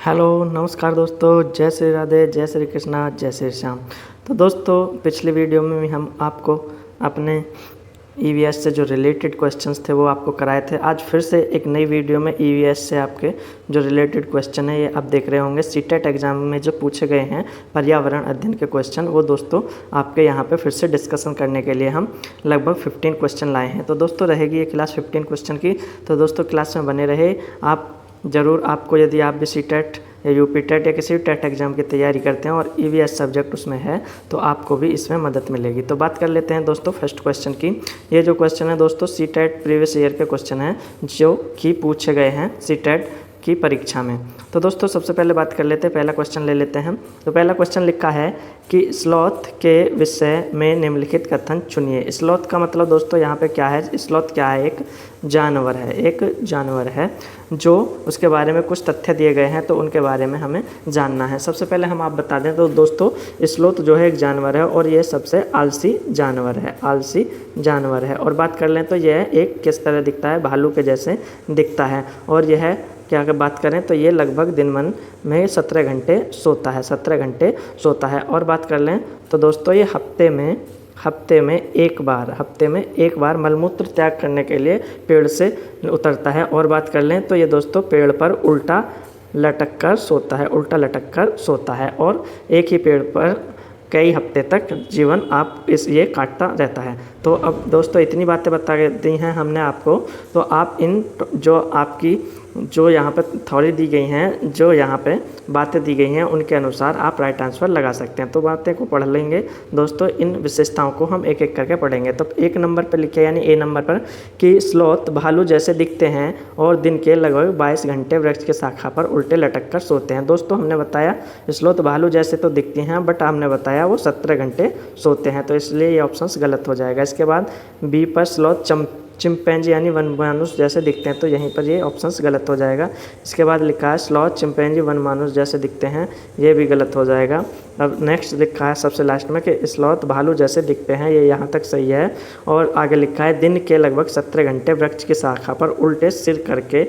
Hello नमस्कार दोस्तों, जय श्री राधे, जय श्री कृष्णा, जय श्री श्याम। तो दोस्तों पिछली वीडियो में भी हम आपको अपने ईवीएस से जो रिलेटेड क्वेश्चंस थे वो आपको कराए थे। आज फिर से एक नई वीडियो में ईवीएस से आपके जो रिलेटेड क्वेश्चन है ये आप देख रहे होंगे। सीटेट एग्जाम में जो पूछे गए हैं पर्यावरण अध्ययन के क्वेश्चन, वो दोस्तों आपके यहाँ पे फिर से डिस्कशन करने के लिए हम लगभग 15 क्वेश्चन लाए हैं। तो दोस्तों रहेगी ये क्लास 15 क्वेश्चन की। तो दोस्तों क्लास में बने रहे आप। ज़रूर आपको, यदि आप भी सीटेट या यूपी टेट या किसी भी टेट एग्ज़ाम की तैयारी करते हैं और ईवीएस सब्जेक्ट उसमें है तो आपको भी इसमें मदद मिलेगी। तो बात कर लेते हैं दोस्तों फर्स्ट क्वेश्चन की। ये जो क्वेश्चन है दोस्तों सीटेट प्रीवियस ईयर के क्वेश्चन हैं जो कि पूछे गए हैं सीटेट की परीक्षा में। तो दोस्तों सबसे पहले बात कर लेते हैं, पहला क्वेश्चन ले लेते हैं। तो पहला क्वेश्चन लिखा है कि स्लॉथ के विषय में निम्नलिखित कथन चुनिए। स्लॉथ का मतलब दोस्तों यहाँ पे क्या है? स्लॉथ क्या है? एक जानवर है, एक जानवर है जो उसके बारे में कुछ तथ्य दिए गए हैं तो उनके बारे में हमें जानना है। सबसे पहले हम आप बता दें तो दोस्तों स्लॉथ जो है एक जानवर है और ये सबसे आलसी जानवर है, आलसी जानवर है। और बात कर लें तो यह एक किस तरह दिखता है? भालू के जैसे दिखता है। और यह क्या अगर बात करें तो ये लगभग दिन में 17 घंटे सोता है, 17 घंटे सोता है। और बात कर लें तो दोस्तों ये हफ्ते में एक बार मलमूत्र त्याग करने के लिए पेड़ से उतरता है। और बात कर लें तो ये दोस्तों पेड़ पर उल्टा लटक कर सोता है और एक ही पेड़ पर कई हफ्ते तक जीवन ये काटता रहता है। तो अब दोस्तों इतनी बातें बता दी हैं हमने आपको। तो आप इन जो यहाँ पर थ्योरी दी गई हैं, जो यहाँ पे बातें दी गई हैं उनके अनुसार आप राइट आंसर लगा सकते हैं। तो बातें को पढ़ लेंगे दोस्तों, इन विशेषताओं को हम एक एक करके पढ़ेंगे। तो एक नंबर पर लिखे यानी ए नंबर पर कि स्लॉथ भालू जैसे दिखते हैं और दिन के लगभग 22 घंटे वृक्ष के शाखा पर उल्टे लटक कर सोते हैं। दोस्तों हमने बताया स्लॉथ भालू जैसे तो दिखती हैं बट हमने बताया वो 17 घंटे सोते हैं, तो इसलिए ये ऑप्शंस गलत हो जाएगा। इसके बाद बी पर स्लॉथ चिंपैंजी यानी वन मानुष जैसे दिखते हैं, तो यहीं पर ये ऑप्शंस गलत हो जाएगा। इसके बाद लिखा है स्लॉथ चिंपैंजी वन मानुष जैसे दिखते हैं, ये भी गलत हो जाएगा। अब नेक्स्ट लिखा है सबसे लास्ट में कि स्लॉथ भालू जैसे दिखते हैं, ये यहाँ तक सही है। और आगे लिखा है दिन के लगभग 17 घंटे वृक्ष की शाखा पर उल्टे सिर करके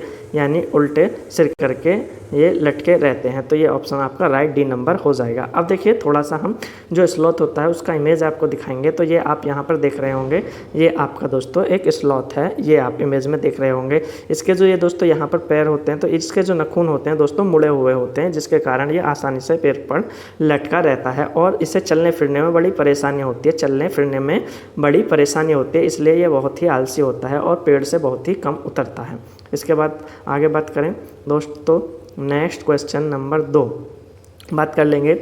ये लटके रहते हैं, तो ये ऑप्शन आपका राइट डी नंबर हो जाएगा। अब देखिए थोड़ा सा हम जो स्लॉथ होता है उसका इमेज आपको दिखाएंगे। तो ये आप यहाँ पर देख रहे होंगे, ये आपका दोस्तों एक स्लॉथ है, ये आप इमेज में देख रहे होंगे। इसके जो ये दोस्तों यहाँ पर पैर होते हैं तो इसके जो नाखून होते हैं दोस्तों मुड़े हुए होते हैं, जिसके कारण ये आसानी से पैर पर लटका रहता है और इसे चलने फिरने में बड़ी परेशानी होती है, इसलिए ये बहुत ही आलसी होता है और पेड़ से बहुत ही कम उतरता है। इसके बाद आगे बात करें दोस्तों, नेक्स्ट क्वेश्चन नंबर 2 बात कर लेंगे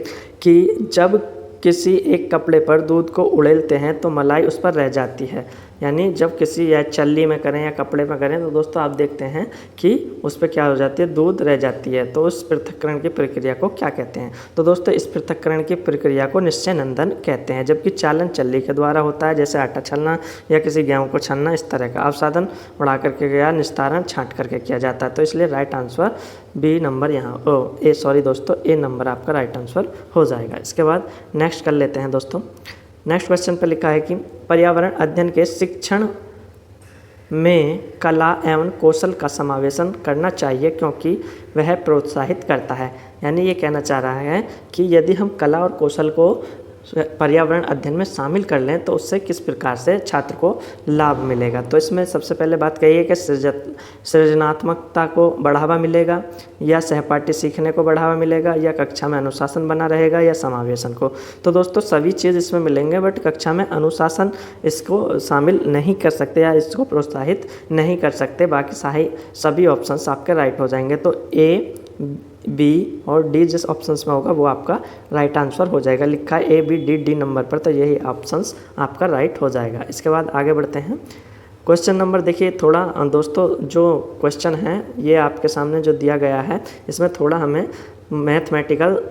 कि जब किसी एक कपड़े पर दूध को उड़ेलते हैं तो मलाई उस पर रह जाती है। यानी जब किसी या चल्ली में करें या कपड़े में करें तो दोस्तों आप देखते हैं कि उस पर क्या हो जाती है? दूध रह जाती है। तो उस पृथक्करण की प्रक्रिया को क्या कहते हैं? तो दोस्तों इस पृथक्करण की प्रक्रिया को निश्चय नंदन कहते हैं। जबकि चालन चल्ली के द्वारा होता है, जैसे आटा छलना या किसी गेहूँ को छलना, इस तरह का अवसादन उड़ा करके या निस्तारण छाँट करके किया जाता है। तो इसलिए right answer B number A number आपका राइट आंसर हो जाएगा। इसके बाद नेक्स्ट कर लेते हैं दोस्तों। नेक्स्ट क्वेश्चन पर लिखा है कि पर्यावरण अध्ययन के शिक्षण में कला एवं कौशल का समावेशन करना चाहिए क्योंकि वह प्रोत्साहित करता है। यानी ये कहना चाह रहा है कि यदि हम कला और कौशल को पर्यावरण अध्ययन में शामिल कर लें तो उससे किस प्रकार से छात्र को लाभ मिलेगा। तो इसमें सबसे पहले बात कही है कि सृजनात्मकता को बढ़ावा मिलेगा, या सहपाठी सीखने को बढ़ावा मिलेगा, या कक्षा में अनुशासन बना रहेगा, या समावेशन को। तो दोस्तों सभी चीज़ इसमें मिलेंगे बट कक्षा में अनुशासन इसको शामिल नहीं कर सकते या इसको प्रोत्साहित नहीं कर सकते। बाकी सभी ऑप्शंस आपके राइट हो जाएंगे। तो ए, बी और डी जिस ऑप्शंस में होगा वो आपका राइट आंसर हो जाएगा। लिखा है ए, बी, डी नंबर पर, तो यही ऑप्शंस आपका राइट हो जाएगा। इसके बाद आगे बढ़ते हैं। क्वेश्चन नंबर देखिए, थोड़ा दोस्तों जो क्वेश्चन है ये आपके सामने जो दिया गया है इसमें थोड़ा हमें मैथमेटिकल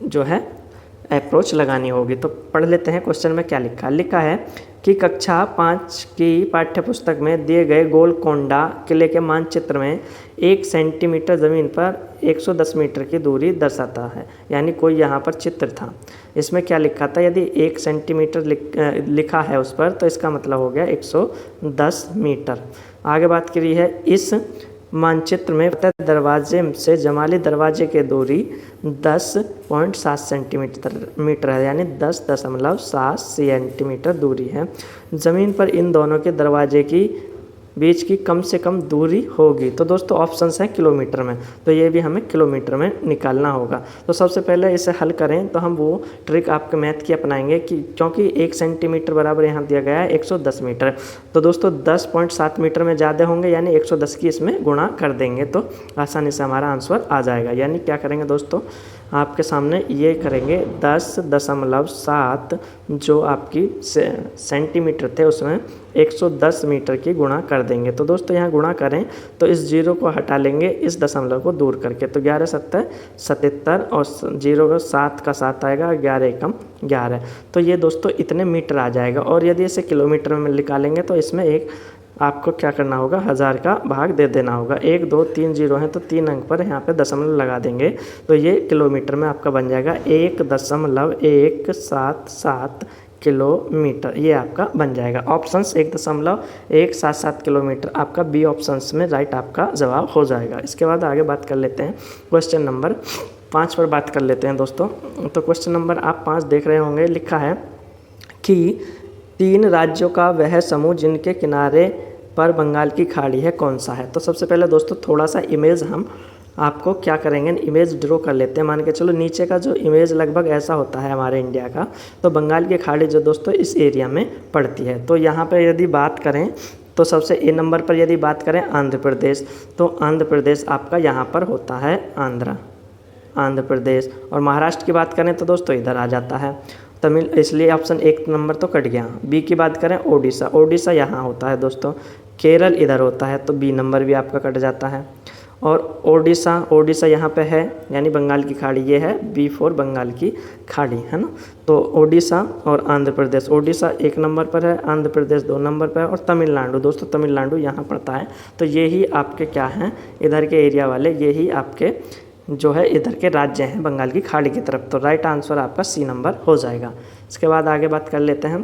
जो है अप्रोच लगानी होगी। तो पढ़ लेते हैं क्वेश्चन में क्या लिखा है कि कक्षा 5 की पाठ्यपुस्तक में दिए गए गोलकोंडा किले के मानचित्र में 1 सेंटीमीटर ज़मीन पर 110 मीटर की दूरी दर्शाता है। यानी कोई यहाँ पर चित्र था, इसमें क्या लिखा था? यदि 1 सेंटीमीटर लिखा है उस पर तो इसका मतलब हो गया 110 मीटर। आगे बात करी है इस मानचित्र में दरवाजे से जमाली दरवाजे की दूरी 10.7 सेंटीमीटर है, यानी 10.7 सेंटीमीटर दूरी है। ज़मीन पर इन दोनों के दरवाजे की बीच की कम से कम दूरी होगी। तो दोस्तों ऑप्शंस हैं किलोमीटर में, तो ये भी हमें किलोमीटर में निकालना होगा। तो सबसे पहले इसे हल करें तो हम वो ट्रिक आपके मैथ की अपनाएंगे कि क्योंकि 1 सेंटीमीटर बराबर यहाँ दिया गया है 110 मीटर, तो दोस्तों 10.7 मीटर में ज़्यादा होंगे, यानी 110 की इसमें गुणा कर देंगे तो आसानी से हमारा आंसर आ जाएगा। यानी क्या करेंगे दोस्तों, आपके सामने ये करेंगे 10.7 जो आपकी सेंटीमीटर थे उसमें 110 मीटर की गुणा कर देंगे। तो दोस्तों यहाँ गुणा करें तो इस जीरो को हटा लेंगे इस दशमलव को दूर करके, तो 11 7 77 और जीरो का 7 का 7 आएगा, 11 एकम 11, तो ये दोस्तों इतने मीटर आ जाएगा। और यदि इसे किलोमीटर में निकालेंगे तो इसमें एक आपको क्या करना होगा, 1000 का भाग दे देना होगा। 1 2 3 जीरो हैं तो 3 अंक पर यहाँ पे दशमलव लगा देंगे, तो ये किलोमीटर में आपका बन जाएगा 1.177 किलोमीटर, ये आपका बन जाएगा। ऑप्शंस 1.177 किलोमीटर आपका बी ऑप्शंस में राइट आपका जवाब हो जाएगा। इसके बाद आगे बात कर लेते हैं क्वेश्चन नंबर 5 पर बात कर लेते हैं दोस्तों। तो क्वेश्चन नंबर आप 5 देख रहे होंगे, लिखा है कि 3 राज्यों का वह समूह जिनके किनारे पर बंगाल की खाड़ी है कौन सा है। तो सबसे पहले दोस्तों थोड़ा सा इमेज हम आपको क्या करेंगे, इमेज ड्रॉ कर लेते हैं। मान के चलो नीचे का जो इमेज लगभग ऐसा होता है हमारे इंडिया का, तो बंगाल की खाड़ी जो दोस्तों इस एरिया में पड़ती है। तो यहाँ पर यदि बात करें तो सबसे ए नंबर पर यदि बात करें आंध्र प्रदेश, तो आंध्र प्रदेश आपका यहाँ पर होता है आंध्र प्रदेश। और महाराष्ट्र की बात करें तो दोस्तों इधर आ जाता है तमिल, इसलिए ऑप्शन 1 नंबर तो कट गया। बी की बात करें ओडिशा यहाँ होता है दोस्तों, केरल इधर होता है, तो बी नंबर भी आपका कट जाता है। और ओडिशा यहाँ पे है, यानी बंगाल की खाड़ी ये है, बी फॉर बंगाल की खाड़ी है ना। तो ओडिशा और आंध्र प्रदेश, ओडिशा 1 नंबर पर है, आंध्र प्रदेश 2 नंबर पर है, और तमिलनाडु दोस्तों तमिलनाडु यहाँ पड़ता है। तो ये ही आपके क्या हैं, इधर के एरिया वाले, ये ही आपके जो है इधर के राज्य हैं बंगाल की खाड़ी की तरफ। तो राइट आंसर आपका सी नंबर हो जाएगा। इसके बाद आगे बात कर लेते हैं,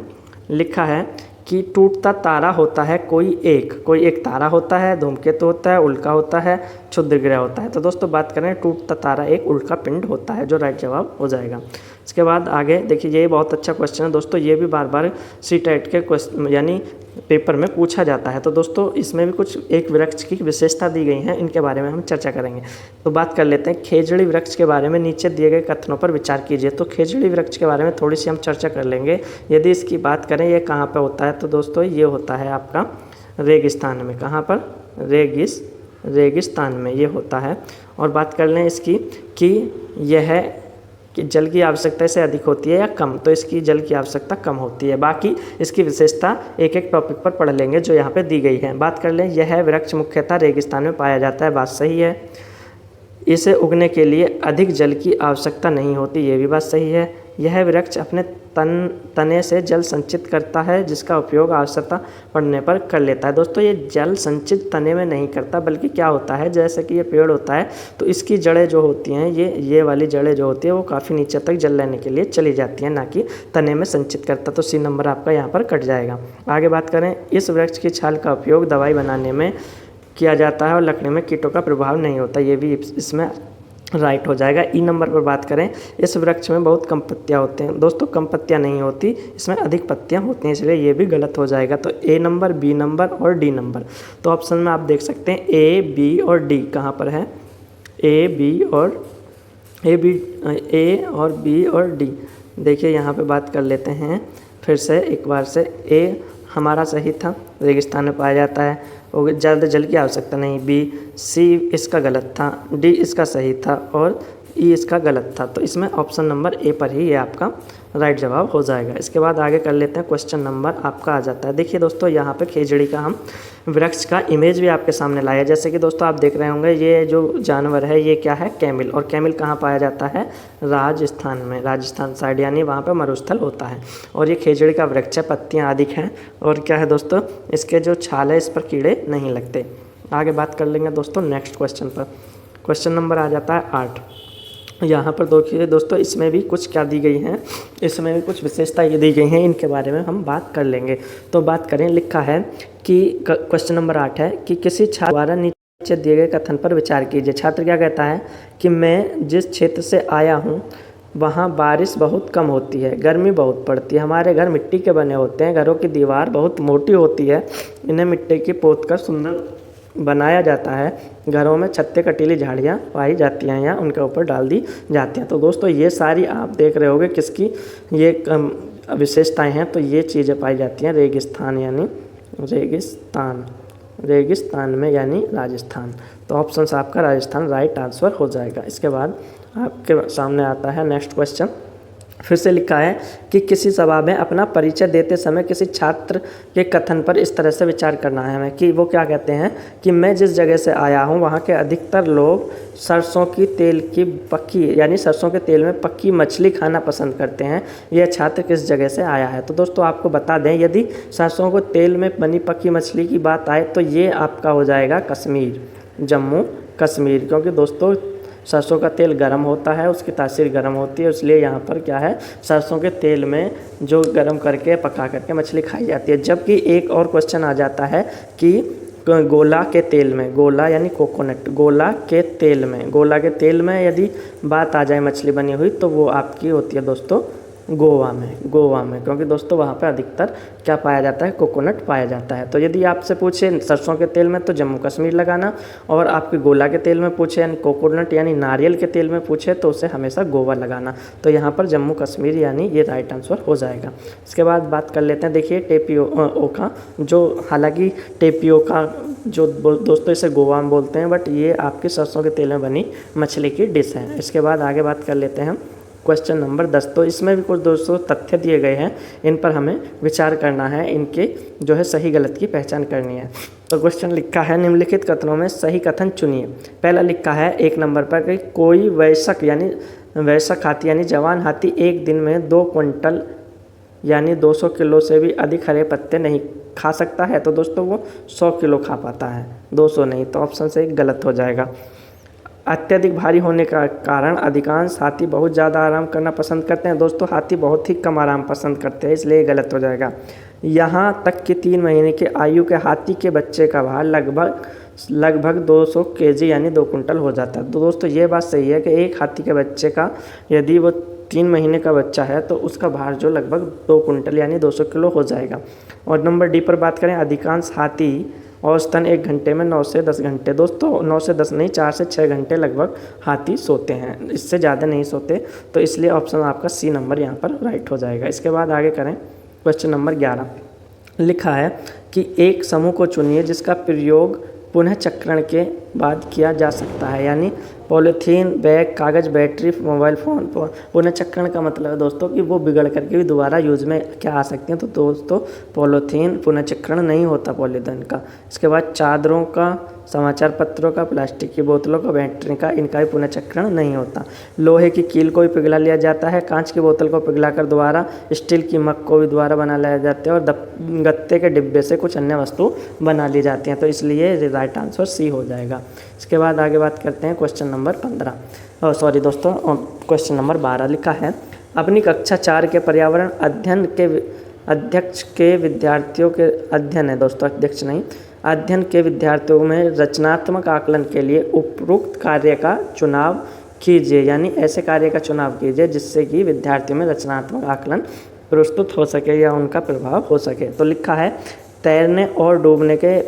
लिखा है कि टूटता तारा होता है कोई एक तारा होता है, धूमकेतु होता है, उल्का होता है, क्षुद्र ग्रह होता है। तो दोस्तों बात करें टूटता तारा एक उल्का पिंड होता है, जो राइट जवाब हो जाएगा। इसके बाद आगे देखिए, ये बहुत अच्छा क्वेश्चन है दोस्तों, ये भी बार बार सीटेट के क्वेश्चन यानी पेपर में पूछा जाता है। तो दोस्तों इसमें भी कुछ एक वृक्ष की विशेषता दी गई हैं, इनके बारे में हम चर्चा करेंगे। तो बात कर लेते हैं खेजड़ी वृक्ष के बारे में, नीचे दिए गए कथनों पर विचार कीजिए। तो खेजड़ी वृक्ष के बारे में थोड़ी सी हम चर्चा कर लेंगे। यदि इसकी बात करें ये कहाँ पर होता है, तो दोस्तों ये होता है आपका रेगिस्तान में। कहाँ पर, रेगिस्तान में ये होता है। और बात कर लें इसकी कि यह कि जल की आवश्यकता से अधिक होती है या कम, तो इसकी जल की आवश्यकता कम होती है। बाकी इसकी विशेषता एक एक टॉपिक पर पढ़ लेंगे जो यहाँ पे दी गई है। बात कर लें, यह वृक्ष मुख्यतः रेगिस्तान में पाया जाता है, बात सही है। इसे उगने के लिए अधिक जल की आवश्यकता नहीं होती, ये भी बात सही है। यह वृक्ष अपने तने से जल संचित करता है, जिसका उपयोग आवश्यकता पड़ने पर कर लेता है। दोस्तों ये जल संचित तने में नहीं करता, बल्कि क्या होता है, जैसे कि ये पेड़ होता है तो इसकी जड़ें जो होती हैं, ये वाली जड़ें जो होती है वो काफ़ी नीचे तक जल लेने के लिए चली जाती हैं, ना कि तने में संचित करता। तो सी नंबर आपका यहाँ पर कट जाएगा। आगे बात करें, इस वृक्ष की छाल का उपयोग दवाई बनाने में किया जाता है और लकड़ी में कीटों का प्रभाव नहीं होता, ये भी इसमें राइट हो जाएगा। ई नंबर पर बात करें, इस वृक्ष में बहुत कम पत्तियाँ होते हैं। दोस्तों कम पत्तियाँ नहीं होती, इसमें अधिक पत्तियाँ होती हैं, इसलिए ये भी गलत हो जाएगा। तो ए नंबर, बी नंबर और डी नंबर, तो ऑप्शन में आप देख सकते हैं ए, बी और डी कहाँ पर है, ए और बी और डी। देखिए यहाँ पे बात कर लेते हैं फिर से एक बार से। ए हमारा सही था, रेगिस्तान में पाया जाता है, और ज़्यादा जल की आवश्यकता नहीं। बी, सी इसका गलत था, डी इसका सही था और ई इसका गलत था। तो इसमें ऑप्शन नंबर ए पर ही ये आपका राइट जवाब हो जाएगा। इसके बाद आगे कर लेते हैं, क्वेश्चन नंबर आपका आ जाता है। देखिए दोस्तों यहाँ पे खेजड़ी का हम वृक्ष का इमेज भी आपके सामने लाया। जैसे कि दोस्तों आप देख रहे होंगे, ये जो जानवर है ये क्या है, कैमिल। और कैमिल कहाँ पाया जाता है, राजस्थान में, राजस्थान साइड, यानी वहाँ पर मरुस्थल होता है। और ये खेजड़ी का वृक्ष है, पत्तियाँ अधिक हैं, और क्या है दोस्तों, इसके जो छाल है इस पर कीड़े नहीं लगते। आगे बात कर लेंगे दोस्तों नेक्स्ट क्वेश्चन पर। क्वेश्चन नंबर आ जाता है 8। यहाँ पर देखिए दोस्तों, इसमें भी कुछ क्या दी गई हैं, इसमें भी कुछ विशेषता ये दी गई हैं, इनके बारे में हम बात कर लेंगे। तो बात करें, लिखा है कि क्वेश्चन नंबर 8 है कि किसी छाल द्वारा नीचे दिए गए कथन पर विचार कीजिए। छात्र क्या कहता है कि मैं जिस क्षेत्र से आया हूँ वहाँ बारिश बहुत कम होती है, गर्मी बहुत पड़ती है, हमारे घर मिट्टी के बने होते हैं, घरों की दीवार बहुत मोटी होती है, इन्हें मिट्टी की पोत कर सुंदर बनाया जाता है, घरों में छत्ते कटीली झाड़ियाँ पाई जाती हैं या उनके ऊपर डाल दी जाती हैं। तो दोस्तों ये सारी आप देख रहे होंगे किसकी ये विशेषताएँ हैं। तो ये चीज़ें पाई जाती हैं रेगिस्तान यानी रेगिस्तान में यानी राजस्थान। तो ऑप्शन आपका राजस्थान राइट आंसर हो जाएगा। इसके बाद आपके सामने आता है नेक्स्ट क्वेश्चन। फिर से लिखा है कि किसी सभा में अपना परिचय देते समय किसी छात्र के कथन पर इस तरह से विचार करना है हमें कि वो क्या कहते हैं कि मैं जिस जगह से आया हूँ वहाँ के अधिकतर लोग सरसों की तेल की पक्की यानी सरसों के तेल में पक्की मछली खाना पसंद करते हैं। यह छात्र किस जगह से आया है? तो दोस्तों आपको बता दें, यदि सरसों को तेल में बनी पक्की मछली की बात आए तो ये आपका हो जाएगा कश्मीर, जम्मू कश्मीर, क्योंकि दोस्तों सरसों का तेल गर्म होता है, उसकी तासीर गर्म होती है, इसलिए यहाँ पर क्या है सरसों के तेल में जो गर्म करके पका करके मछली खाई जाती है। जबकि एक और क्वेश्चन आ जाता है कि गोला के तेल में, गोला यानी कोकोनट, गोला के तेल में यदि बात आ जाए मछली बनी हुई तो वो आपकी होती है दोस्तों गोवा में, क्योंकि दोस्तों वहाँ पे अधिकतर क्या पाया जाता है, कोकोनट पाया जाता है। तो यदि आपसे पूछे सरसों के तेल में तो जम्मू कश्मीर लगाना, और आपके गोला के तेल में पूछे यानी कोकोनट यानी नारियल के तेल में पूछे तो उसे हमेशा गोवा लगाना। तो यहाँ पर जम्मू कश्मीर यानी ये राइट आंसर हो जाएगा। इसके बाद बात कर लेते हैं, देखिए टेपियोका, जो हालांकि टेपियोका जो दोस्तों इसे गोवा में बोलते हैं, बट ये आपकी सरसों के तेल में बनी मछली की डिश है। इसके बाद आगे बात कर लेते हैं क्वेश्चन नंबर 10। तो इसमें भी कुछ दोस्तों तथ्य दिए गए हैं, इन पर हमें विचार करना है, इनके जो है सही गलत की पहचान करनी है। तो क्वेश्चन लिखा है निम्नलिखित कथनों में सही कथन चुनिए। पहला लिखा है 1 नंबर पर कि कोई वयस्क हाथी यानी जवान हाथी एक दिन में 2 क्विंटल यानी 200 किलो से भी अधिक हरे पत्ते नहीं खा सकता है। तो दोस्तों वो 100 किलो खा पाता है, 200 नहीं। तो ऑप्शन से गलत हो जाएगा। अत्यधिक भारी होने का कारण अधिकांश हाथी बहुत ज़्यादा आराम करना पसंद करते हैं। दोस्तों हाथी बहुत ही कम आराम पसंद करते हैं, इसलिए गलत हो जाएगा। यहाँ तक कि 3 महीने के आयु के हाथी के बच्चे का भार लगभग 200 केजी यानी 2 कुंटल हो जाता है। तो दोस्तों ये बात सही है कि एक हाथी के बच्चे का यदि वो 3 महीने का बच्चा है तो उसका भार जो लगभग 2 कुंटल यानी 200 किलो हो जाएगा। और नंबर डी पर बात करें, अधिकांश हाथी औसतन 1 घंटे में 9 से 10 घंटे, दोस्तों 9 से 10 नहीं 4 से 6 घंटे लगभग हाथी सोते हैं, इससे ज़्यादा नहीं सोते। तो इसलिए ऑप्शन आपका सी नंबर यहाँ पर राइट हो जाएगा। इसके बाद आगे करें क्वेश्चन नंबर 11। लिखा है कि एक समूह को चुनिए जिसका प्रयोग पुनः चक्रण के बाद किया जा सकता है, यानी पॉलीथीन, बैग, कागज़, बैटरी, मोबाइल फ़ोन। पुनः चक्रण का मतलब है दोस्तों कि वो बिगड़ करके भी दोबारा यूज़ में क्या आ सकते हैं। तो दोस्तों पॉलीथीन पुनः चक्रण नहीं होता पॉलीथीन का। इसके बाद चादरों का, समाचार पत्रों का, प्लास्टिक की बोतलों का, बैटरी का, इनका भी पुनः चक्रण नहीं होता। लोहे की कील को भी पिघला लिया जाता है, कांच की बोतल को पिघलाकर दोबारा स्टील की मग को भी दोबारा बना लिया जाता है, और गत्ते के डिब्बे से कुछ अन्य वस्तु बना ली जाती हैं। तो इसलिए राइट आंसर सी हो जाएगा। इसके बाद आगे बात करते हैं क्वेश्चन नंबर 15। सॉरी दोस्तों, क्वेश्चन नंबर 12। लिखा है अपनी कक्षा 4 के पर्यावरण अध्ययन के अध्यक्ष के विद्यार्थियों के अध्ययन है दोस्तों, अध्यक्ष नहीं, अध्ययन के विद्यार्थियों में रचनात्मक आकलन के लिए उपरोक्त कार्य का चुनाव कीजिए, यानी ऐसे कार्य का चुनाव कीजिए जिससे कि विद्यार्थियों में रचनात्मक आकलन प्रस्तुत हो सके या उनका प्रभाव हो सके। तो लिखा है तैरने और डूबने के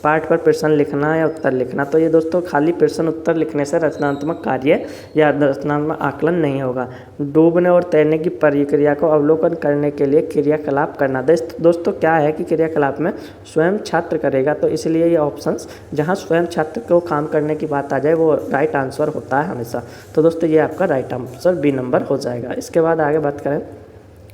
पाठ पर प्रश्न लिखना या उत्तर लिखना। तो ये दोस्तों खाली प्रश्न उत्तर लिखने से रचनात्मक कार्य या रचनात्मक आकलन नहीं होगा। डूबने और तैरने की प्रक्रिया को अवलोकन करने के लिए क्रियाकलाप करना। दोस्तों क्या है कि क्रियाकलाप में स्वयं छात्र करेगा, तो इसलिए ये ऑप्शंस जहाँ स्वयं छात्र को काम करने की बात आ जाए वो राइट आंसर होता है हमेशा। तो दोस्तों ये आपका राइट आंसर बी नंबर हो जाएगा। इसके बाद आगे बात करें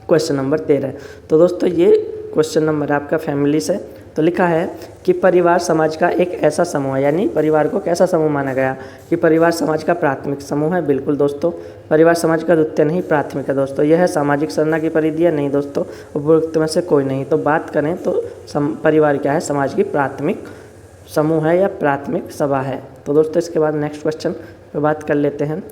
क्वेश्चन नंबर 13। तो दोस्तों ये क्वेश्चन नंबर आपका फैमिली से। तो लिखा है कि परिवार समाज का एक ऐसा समूह है, यानी परिवार को कैसा समूह माना गया कि परिवार समाज का प्राथमिक समूह है। बिल्कुल दोस्तों, परिवार समाज का द्वितीय नहीं प्राथमिक है दोस्तों। यह है सामाजिक संरचना की परिधि है, नहीं दोस्तों, उपरोक्त में से कोई नहीं। तो बात करें तो परिवार क्या है, समाज की प्राथमिक समूह है या प्राथमिक सभा है। तो दोस्तों इसके बाद नेक्स्ट क्वेश्चन पर बात कर लेते हैं।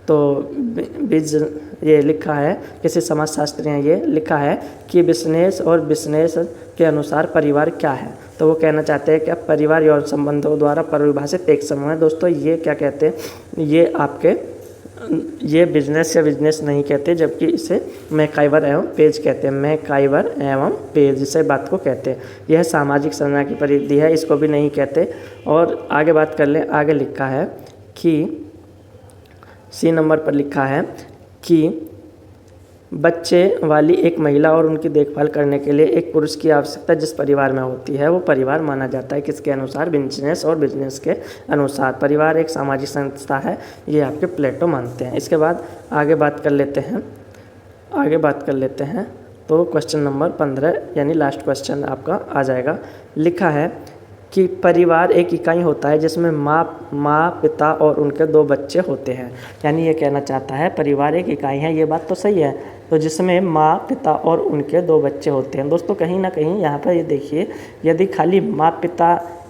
तो बीज ये लिखा है, किसी समाजशास्त्री ने ये लिखा है कि बिजनेस और बिजनेस के अनुसार परिवार क्या है। तो वो कहना चाहते हैं कि परिवार यौन संबंधों द्वारा परिभाषित एक समूह है। दोस्तों ये क्या कहते हैं, ये आपके ये बिजनेस या बिजनेस नहीं कहते, जबकि इसे मैकाइवर एवं पेज कहते हैं। मैकाइवर एवं पेज इसे बात को कहते हैं। यह सामाजिक संरचना की परिधि है, इसको भी नहीं कहते। और आगे बात कर लें, आगे लिखा है कि सी नंबर पर लिखा है कि बच्चे वाली एक महिला और उनकी देखभाल करने के लिए एक पुरुष की आवश्यकता जिस परिवार में होती है वो परिवार माना जाता है। किसके अनुसार? बिजनेस और बिजनेस के अनुसार। परिवार एक सामाजिक संस्था है, ये आपके प्लेटो मानते हैं। इसके बाद आगे बात कर लेते हैं तो क्वेश्चन नंबर 15 यानी लास्ट क्वेश्चन आपका आ जाएगा। लिखा है कि परिवार एक इकाई होता है जिसमें माँ पिता और उनके 2 बच्चे होते हैं। यानी ये कहना चाहता है परिवार एक इकाई है, ये बात तो सही है, तो जिसमें माँ पिता और उनके 2 बच्चे होते हैं। दोस्तों कहीं ना कहीं यहाँ पर ये देखिए, यदि खाली माँ पिता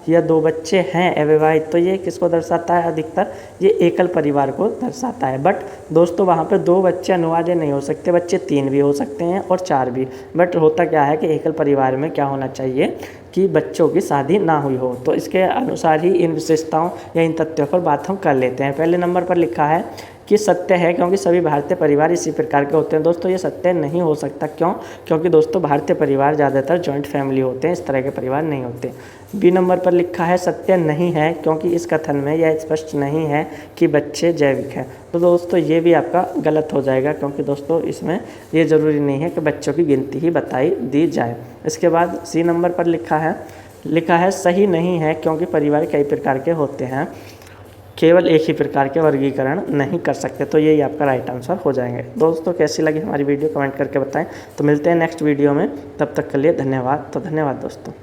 या 2 बच्चे हैं अविवाहित, तो ये किसको दर्शाता है? अधिकतर ये एकल परिवार को दर्शाता है। बट दोस्तों वहाँ पे 2 बच्चे अनिवार्य नहीं हो सकते, बच्चे 3 भी हो सकते हैं और 4 भी। बट होता क्या है कि एकल परिवार में क्या होना चाहिए कि बच्चों की शादी ना हुई हो। तो इसके अनुसार ही इन विशेषताओं या इन तथ्यों पर बात हम कर लेते हैं। पहले नंबर पर लिखा है कि सत्य है क्योंकि सभी भारतीय परिवार इसी प्रकार के होते हैं। दोस्तों ये सत्य नहीं हो सकता, क्यों? क्योंकि दोस्तों भारतीय परिवार ज़्यादातर जॉइंट फैमिली होते हैं, इस तरह के परिवार नहीं होते। बी नंबर पर लिखा है सत्य नहीं है क्योंकि इस कथन में यह स्पष्ट नहीं है कि बच्चे जैविक हैं। तो दोस्तों ये भी आपका गलत हो जाएगा, क्योंकि दोस्तों इसमें ये ज़रूरी नहीं है कि बच्चों की गिनती ही बताई दी जाए। इसके बाद सी नंबर पर लिखा है सही नहीं है क्योंकि परिवार कई प्रकार के होते हैं, केवल एक ही प्रकार के वर्गीकरण नहीं कर सकते। तो यही आपका राइट आंसर हो जाएंगे। दोस्तों कैसी लगी हमारी वीडियो कमेंट करके बताएं। तो मिलते हैं नेक्स्ट वीडियो में, तब तक के लिए धन्यवाद। तो धन्यवाद दोस्तों।